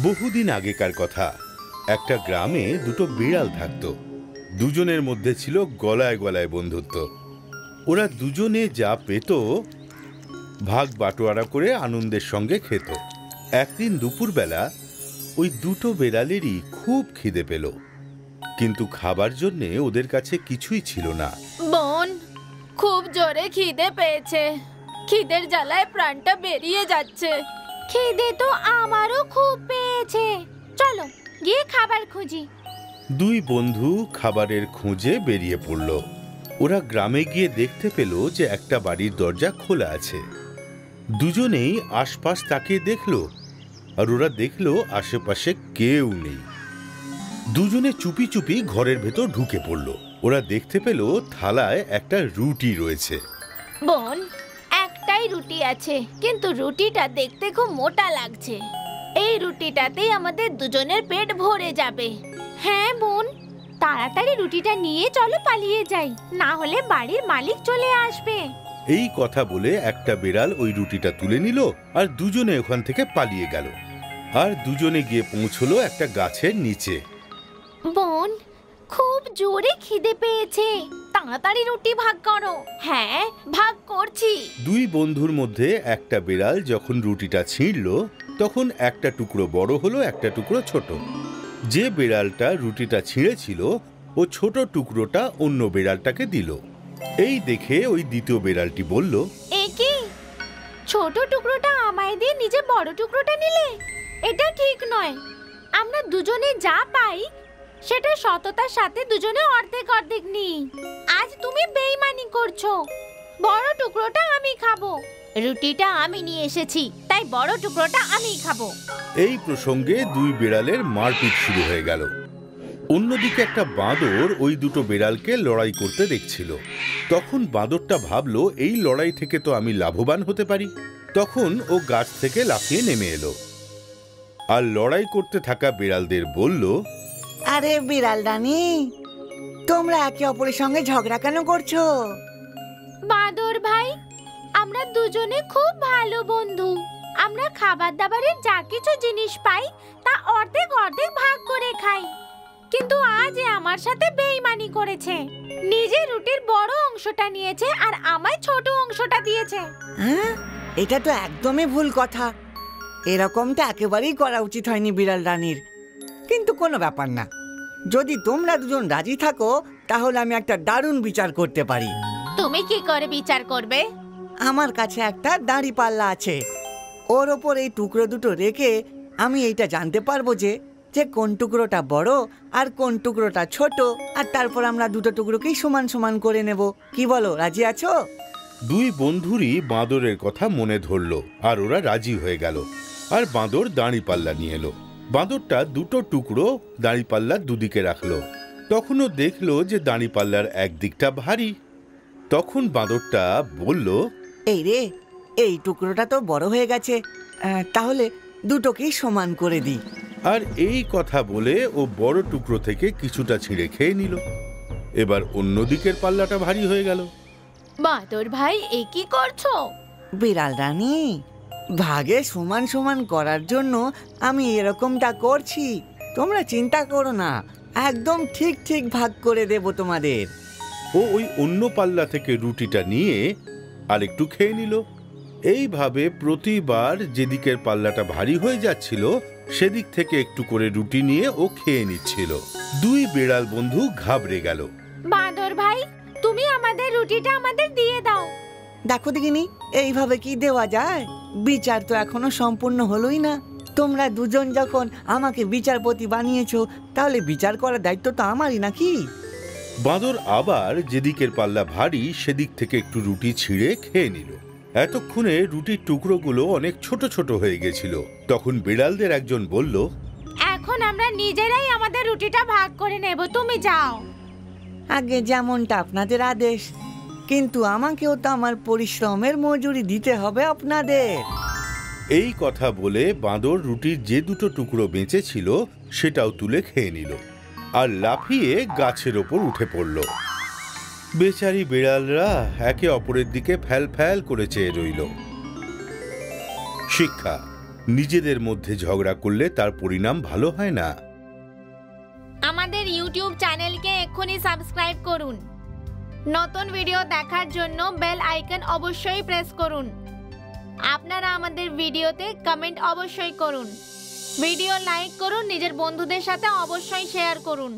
বহুদিন আগেকার কথা। একটা গ্রামে দুটো বিড়াল থাকতো। দুজনের মধ্যে ছিল গলায় গলায় বন্ধুত্ব। ওরা দুজনে যা পেত ভাগ বাটোয়ারা করে আনন্দের সঙ্গে খেত। একদিন দুপুরবেলা ওই দুটো বিড়ালেরই খুব খিদে পেল, কিন্তু খাবার জন্য ওদের কাছে কিছুই ছিল না। বোন, খুব জোরে খিদে পেয়েছে। খিদের জ্বালায় প্রাণটা বেরিয়ে যাচ্ছে। খিদে তো আমারও খুব পেয়েছে, চলো গিয়ে খাবার খুঁজি। দুই বন্ধু খাবারের খোঁজে বেরিয়ে পড়ল। ওরা গ্রামে গিয়ে দেখতে পেল যে একটা বাড়ির দরজা খোলা আছে। দুজনেই আশপাশ তাকিয়ে দেখলো, আর ওরা দেখলো আশেপাশে কেউ নেই। দুজনে চুপি চুপি ঘরের ভেতর ঢুকে পড়ল। ওরা দেখতে পেল থালায় একটা রুটি রয়েছে। বোন, একটাই রুটি আছে, কিন্তু রুটিটা দেখতে খুব মোটা লাগছে। এই রুটিটাতেই আমাদের দুজনের পেট ভরে যাবে। হ্যাঁ বোন, তাড়াতাড়ি রুটিটা নিয়ে চলো পালিয়ে যাই, না হলে বাড়ির মালিক চলে আসবে। এই কথা বলে একটা বিড়াল ওই রুটিটা তুলে নিল আর দুজনে ওখান থেকে পালিয়ে গেল। আর দুজনে গিয়ে পৌঁছলো একটা গাছের নিচে। বোন, খুব জোরে খিদে পেয়েছে, তাড়াতাড়ি রুটি ভাগ করো। হ্যাঁ, ভাগ করছি। দুই বন্ধুর মধ্যে একটা বিড়াল যখন রুটিটা ছিঁড়ল, তখন একটা টুকরো বড় হলো, একটা টুকরো ছোট। যে বিড়ালটা রুটিটা ছিঁড়েছিল ও ছোট টুকরোটা অন্য বিড়ালটাকে দিল। এই দেখে ওই দ্বিতীয় বিড়ালটি বলল, এ কি, ছোট টুকরোটা আমায় দিয়ে নিজে বড় টুকরোটা নিলে? এটা ঠিক নয়। আমরা দুজনে যা পাই সেটা সততার সাথে দুজনে অর্ধেক অর্ধেক নিই। আজ তুমি বেইমানি করছো। বড় টুকরোটা আমি খাবো। রুটিটা আমি নিয়ে এসেছি, তাই বড় টুকরোটা আমি খাবো। এই প্রসঙ্গে দুই বিড়ালের মারপিট শুরু হয়ে গেল। অন্যদিকে একটা বাঁদর ওই দুটো বিড়ালকে লড়াই করতে দেখছিল। তখন বাঁদরটা ভাবলো, এই লড়াই থেকে তো আমি লাভবান হতে পারি। তখন ও গাছ থেকে লাফিয়ে নেমে এলো আর লড়াই করতে থাকা বিড়ালদের বলল, আরে বিড়াল রানী, তোমরা একে অপরের সঙ্গে ঝগড়া কেন করছো? বাঁদর ভাই, আমরা দুজনে খুব ভালো বন্ধু। আমরা খাবার দাবারের যা কিছু জিনিস পাই তা অর্ধেক অর্ধেক ভাগ করে খাই, কিন্তু আজ আমার সাথে বেইমানি করেছে। নিজে রুটির বড় অংশটা নিয়েছে আর আমায় ছোট অংশটা দিয়েছে। হ্যাঁ, এটা তো একদমই ভুল কথা। এরকমটা একেবারেই করা উচিত হয়নি বিড়াল রানীর। কিন্তু কোনো ব্যাপার না, যদি তোমরা দুজন রাজি থাকো তাহলে আমি একটা দারুণ বিচার করতে পারি। তুমি কি করে বিচার করবে? আমার কাছে একটা দাঁড়িপাল্লা আছে। ওর ওপর এই টুকরো দুটো রেখে আমি এইটা জানতে পারবো যে কোন টুকরোটা বড় আর কোন টুকরোটা ছোট, আর তারপর আমরা দুটো টুকরোকেই সমান সমান করে নেব। কি বলো, রাজি আছো? দুই বন্ধুরই বাঁদরের কথা মনে ধরলো আর ওরা রাজি হয়ে গেল। আর বাঁদর দাঁড়িপাল্লা নিয়ে এলো। বাঁদরটা দুটো টুকরো দাঁড়িপাল্লার দুদিকে রাখলো। তখনও দেখলো যে দাঁড়িপাল্লার একদিকটা ভারী। তখন বাঁদরটা বলল, এই রে, এই টুকরোটা তো বড় হয়ে গেছে, তাহলে দুটোকেই সমান করে দিই। আর এই কথা বলে ও বড় টুকরো থেকে কিছুটা ছিঁড়ে খেয়ে নিল। এবার অন্যদিকের পাল্লাটা ভারী হয়ে গেল। বাঁদর ভাই, এ কি করছো? বিড়াল রানী, ভাগে সমান সমান করার জন্য আমি এরকমটা করছি। তোমরা চিন্তা করো না, একদম ঠিক ঠিক ভাগ করে দেব তোমাদের। ও ওই অন্য পাল্লা থেকে রুটিটা নিয়ে আর একটু খেয়ে নিল। এইভাবে প্রতিবার যেদিকের পাল্লাটা ভারী হয়ে যাচ্ছিল সেদিক থেকে একটু করে রুটি নিয়ে ও খেয়ে নিচ্ছিল। দুই বিড়াল বন্ধু ঘাবড়ে গেল। বাঁদর ভাই, তুমি আমাদের রুটিটা আমাদের দিয়ে দাও। দেখো দেখিনি, এইভাবে কি দেওয়া যায়? বিচার তো এখনো সম্পূর্ণ হলোই না। তোমরা দুজন যখন আমাকে বিচারপতি বানিয়েছো, তাহলে বিচার করার দায়িত্ব তো আমারই, নাকি? বাঁদর আবার যেদিকের পাল্লা ভারী সেদিক থেকে একটু রুটি ছিঁড়ে খেয়ে নিল। এতক্ষণে রুটির টুকরোগুলো অনেক ছোট ছোট হয়ে গেছিল। তখন বিড়ালদের একজন বলল, এখন আমরা নিজেরাই আমাদের রুটিটা ভাগ করে নেব, তুমি যাও। আগে যেমনটা আপনাদের আদেশ, কিন্তু আমাকেও তো আমার পরিশ্রমের মজুরি দিতে হবে আপনাদের। এই কথা বলে বাঁদর রুটির যে দুটো টুকরো বেঁচে ছিল সেটাও তুলে খেয়ে নিল আর লাফিয়ে গাছের ওপর উঠে পড়ল। বেচারি বিড়ালরা একে অপরের দিকে ফ্যাল ফ্যাল করে চেয়ে রইল। শিক্ষা: নিজেদের মধ্যে ঝগড়া করলে তার পরিণাম ভালো হয় না। আমাদের ইউটিউব চ্যানেলকে এক্ষুনি সাবস্ক্রাইব করুন। নতুন ভিডিও দেখার জন্য বেল আইকন অবশ্যই প্রেস করুন। আপনারা আমাদের ভিডিওতে কমেন্ট অবশ্যই করুন। ভিডিও লাইক করুন, নিজের বন্ধুদের সাথে অবশ্যই শেয়ার করুন।